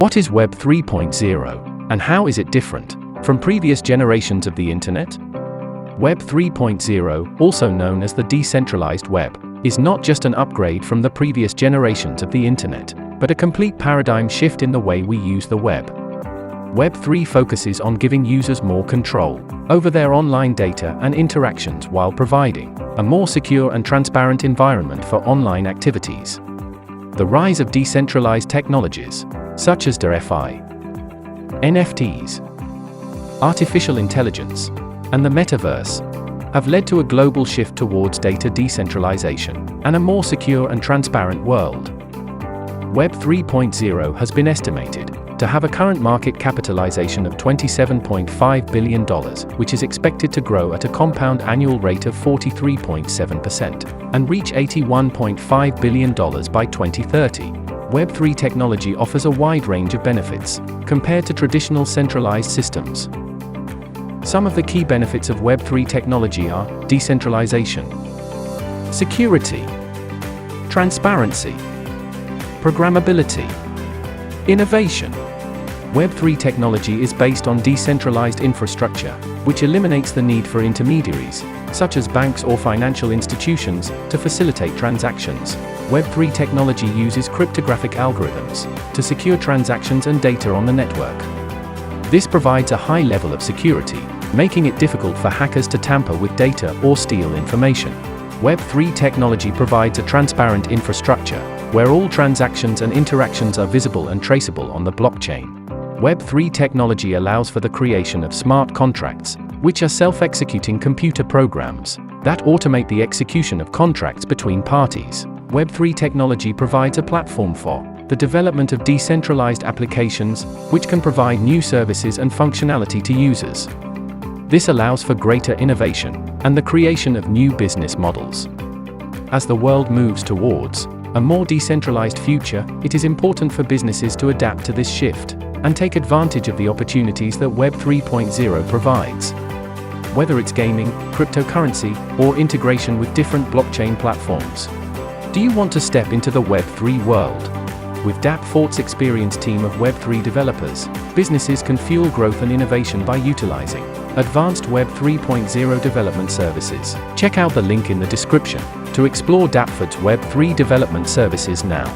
What is Web 3.0, and how is it different from previous generations of the Internet? Web 3.0, also known as the Decentralized Web, is not just an upgrade from the previous generations of the Internet, but a complete paradigm shift in the way we use the web. Web 3 focuses on giving users more control over their online data and interactions while providing a more secure and transparent environment for online activities. The rise of decentralized technologies, such as DeFi, NFTs, artificial intelligence, and the metaverse, have led to a global shift towards data decentralization and a more secure and transparent world. Web 3.0 has been estimated to have a current market capitalization of $27.5 billion, which is expected to grow at a compound annual rate of 43.7% and reach $81.5 billion by 2030. Web 3 technology offers a wide range of benefits compared to traditional centralized systems. Some of the key benefits of Web 3 technology are decentralization, security, transparency, programmability, innovation. Web 3 technology is based on decentralized infrastructure, which eliminates the need for intermediaries, such as banks or financial institutions, to facilitate transactions. Web 3 technology uses cryptographic algorithms to secure transactions and data on the network. This provides a high level of security, making it difficult for hackers to tamper with data or steal information. Web 3 technology provides a transparent infrastructure, where all transactions and interactions are visible and traceable on the blockchain. Web 3 technology allows for the creation of smart contracts, which are self-executing computer programs that automate the execution of contracts between parties. Web 3 technology provides a platform for the development of decentralized applications, which can provide new services and functionality to users. This allows for greater innovation and the creation of new business models. As the world moves towards a more decentralized future, it is important for businesses to adapt to this shift and take advantage of the opportunities that Web 3.0 provides. Whether it's gaming, cryptocurrency, or integration with different blockchain platforms. Do you want to step into the Web 3 world? With Dappfort's experienced team of Web 3 developers, businesses can fuel growth and innovation by utilizing advanced Web 3.0 development services. Check out the link in the description to explore Dappfort's Web 3 development services now.